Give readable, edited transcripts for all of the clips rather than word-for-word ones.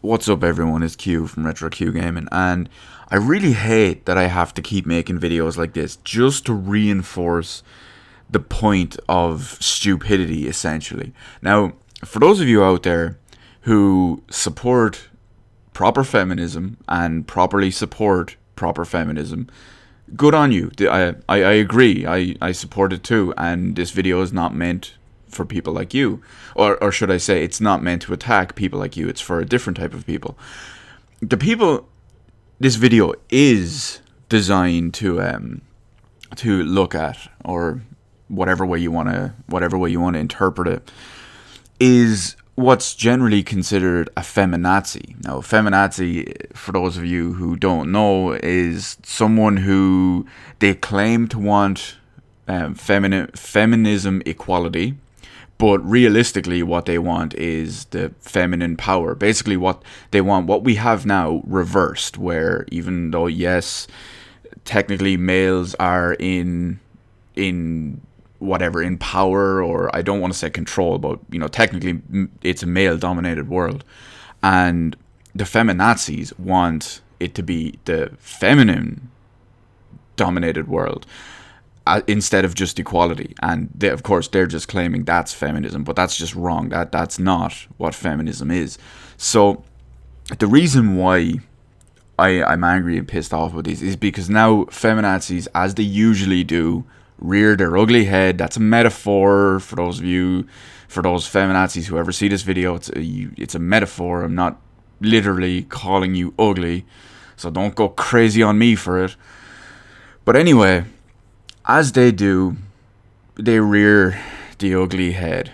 What's up, everyone? It's Q from Retro Q Gaming, and I really hate that I have to keep making videos like this just to reinforce the point of stupidity, essentially. Now, for those of you out there who support proper feminism and properly support proper feminism, good on you. I agree. I support it too, and this video is not meant for people like you. Or should I say, it's not meant to attack people like you. It's for a different type of people. The people this video is designed to look at, or whatever way you want to interpret it, is what's generally considered a feminazi. Now, a feminazi, for those of you who don't know, is someone who they claim to want feminism equality, but realistically what they want is the feminine power. Basically what they want, what we have now, reversed, where even though, yes, technically males are in whatever, in power, or I don't want to say control, but technically it's a male dominated world, and the feminazis want it to be the feminine dominated world, instead of just equality. And of course they're just claiming that's feminism, but that's just wrong. That's not what feminism is. So the reason why I'm angry and pissed off with these is because now feminazis, as they usually do, rear their ugly head. That's a metaphor for those of you, for those feminazis who ever see this video. It's a metaphor. I'm not literally calling you ugly, so don't go crazy on me for it. But anyway, as they do, they rear the ugly head.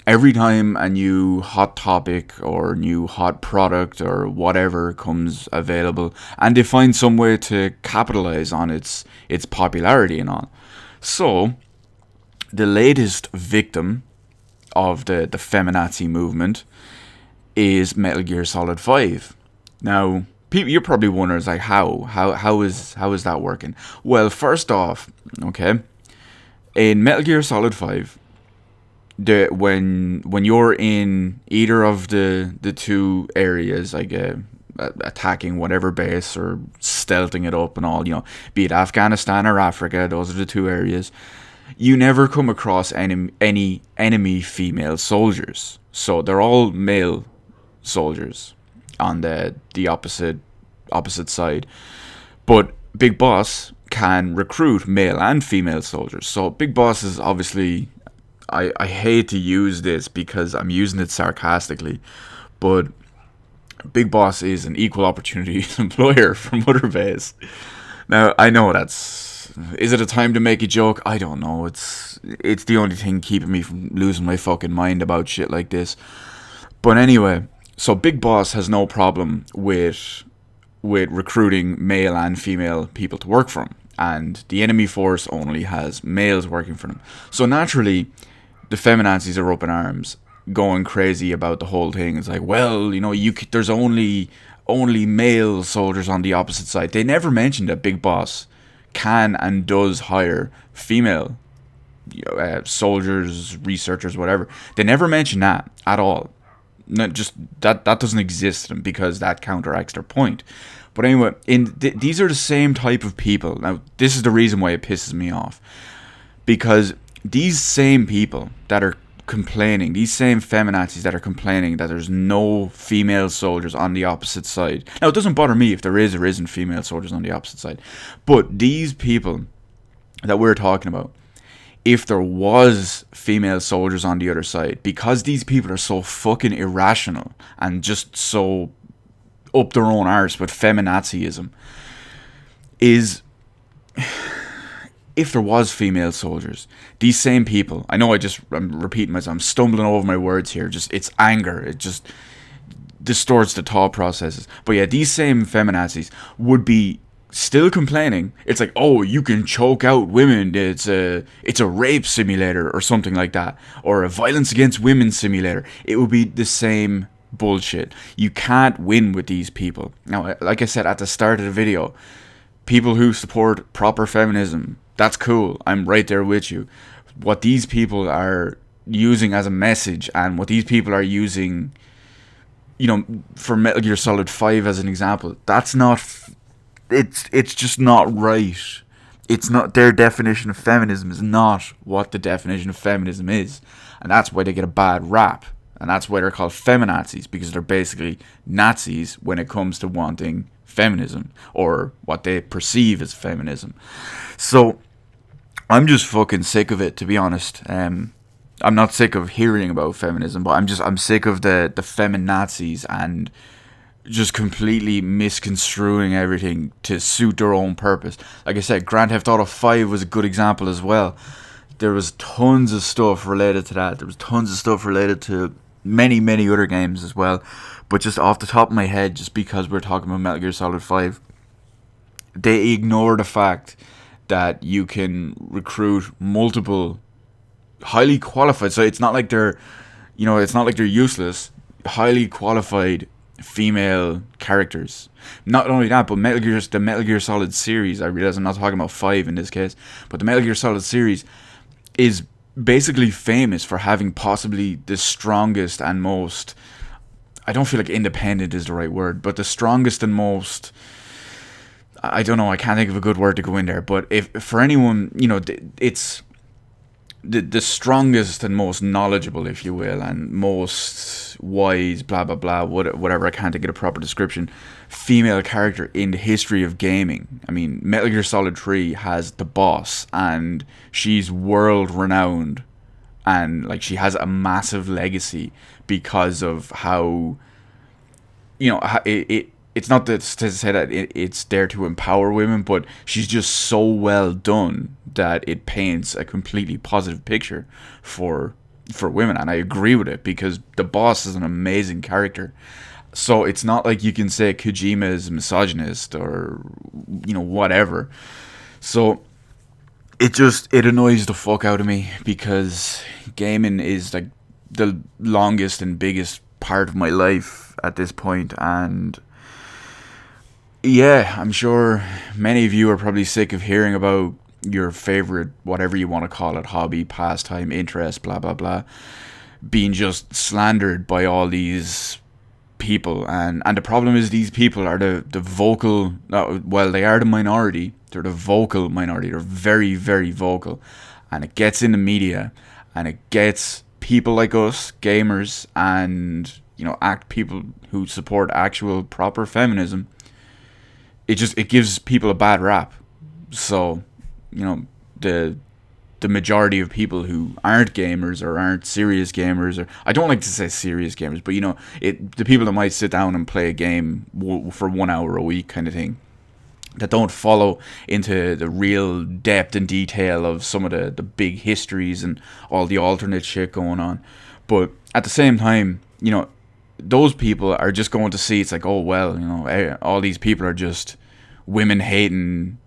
Every time a new hot topic or new hot product or whatever comes available, and they find some way to capitalize on its popularity and all. So, the latest victim of the feminazi movement is Metal Gear Solid 5. Now, people, you're probably wondering, like, how is that working? Well, first off, okay, in Metal Gear Solid 5, when you're in either of the two areas, like attacking whatever base or stealthing it up and all, be it Afghanistan or Africa, those are the two areas, you never come across any enemy female soldiers. So they're all male soldiers on the opposite side. But Big Boss can recruit male and female soldiers. So Big Boss is obviously, I hate to use this because I'm using it sarcastically, but Big Boss is an equal opportunity employer for Mother Base. Now, I know is it a time to make a joke? I don't know. It's the only thing keeping me from losing my fucking mind about shit like this. But anyway, so Big Boss has no problem with recruiting male and female people to work for him, and the enemy force only has males working for them. So naturally, the feminazis are up in arms, going crazy about the whole thing. It's like, well, there's only male soldiers on the opposite side. They never mentioned that Big Boss can and does hire female soldiers, researchers, whatever. They never mention that at all. Not just that doesn't exist, because that counteracts their point. But anyway, these are the same type of people. Now, this is the reason why it pisses me off, because these same people that are complaining, these same feminazis that are complaining that there's no female soldiers on the opposite side. Now, it doesn't bother me if there is or isn't female soldiers on the opposite side, but these people that we're talking about, if there was female soldiers on the other side, because these people are so fucking irrational and just so up their own arse with feminazism, is if there was female soldiers, these same people, I know I'm repeating myself, I'm stumbling over my words here, it's anger, it just distorts the thought processes. But yeah, these same feminazis would be still complaining. It's like, oh, you can choke out women, it's a rape simulator or something like that, or a violence against women simulator. It would be the same bullshit. You can't win with these people. Now, like I said at the start of the video, people who support proper feminism, that's cool. I'm right there with you. What these people are using as a message, and what these people are using for Metal Gear Solid 5 as an example, that's not, it's just not right. It's not, their definition of feminism is not what the definition of feminism is. And that's why they get a bad rap. And that's why they're called feminazis, because they're basically Nazis when it comes to wanting feminism, or what they perceive as feminism. So I'm just fucking sick of it, to be honest. I'm not sick of hearing about feminism, but I'm sick of the feminazis and just completely misconstruing everything to suit their own purpose. Like I said, Grand Theft Auto 5 was a good example as well. There was tons of stuff related to that. There was tons of stuff related to many, many other games as well. But just off the top of my head, just because we're talking about Metal Gear Solid 5, they ignore the fact that you can recruit multiple highly qualified, so it's not like they're, it's not like they're useless, highly qualified female characters. Not only that, but the Metal Gear Solid series, I realize I'm not talking about 5 in this case, but the Metal Gear Solid series is basically famous for having possibly the strongest and most, I don't feel like independent is the right word, but the strongest and most, I don't know, I can't think of a good word to go in there, but if for anyone, it's the strongest and most knowledgeable, if you will, and most wise, blah blah blah, whatever, I can't think of a proper description, female character in the history of gaming. I mean, Metal Gear Solid 3 has the boss, and she's world renowned, and like she has a massive legacy because of how, it's not to say that it's there to empower women, but she's just so well done that it paints a completely positive picture for women. And I agree with it, because the boss is an amazing character. So it's not like you can say Kojima is misogynist or, whatever. So it annoys the fuck out of me, because gaming is like the longest and biggest part of my life at this point. And yeah, I'm sure many of you are probably sick of hearing about your favorite, whatever you want to call it, hobby, pastime, interest, blah blah blah, being just slandered by all these people. And the problem is, these people are the vocal, well, they are the minority. They're the vocal minority. They're very, very vocal, and it gets in the media, and it gets people like us, gamers, and people who support actual proper feminism. It gives people a bad rap. So, the majority of people who aren't gamers or aren't serious gamers, or I don't like to say serious gamers, but the people that might sit down and play a game for 1 hour a week kind of thing, that don't follow into the real depth and detail of some of the big histories and all the alternate shit going on. But at the same time, those people are just going to see, it's like, oh well, all these people are just women hating,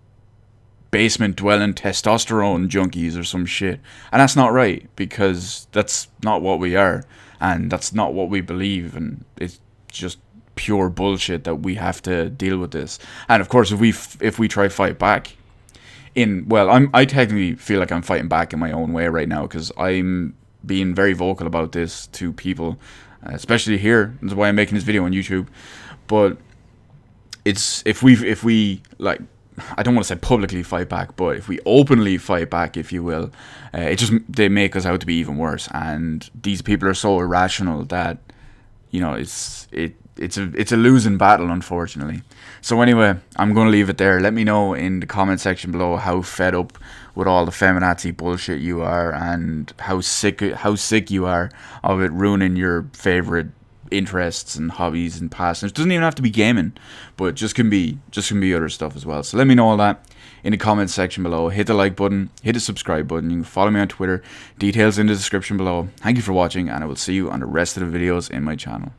basement dwelling testosterone junkies or some shit. And that's not right, because that's not what we are, and that's not what we believe, and it's just pure bullshit that we have to deal with this. And of course, if we try fight back I technically feel like I'm fighting back in my own way right now, because I'm being very vocal about this to people, especially here. That's why I'm making this video on YouTube. But it's if we like, I don't want to say publicly fight back, but if we openly fight back, if you will, they make us out to be even worse. And these people are so irrational that it's a losing battle, unfortunately. So anyway, I'm going to leave it there. Let me know in the comment section below how fed up with all the feminazi bullshit you are, and how sick you are of it ruining your favorite interests and hobbies and pastimes. It doesn't even have to be gaming, but just can be other stuff as well. So let me know all that in the comments section below. Hit the like button, hit the subscribe button. You can follow me on Twitter. Details in the description below. Thank you for watching, and I will see you on the rest of the videos in my channel.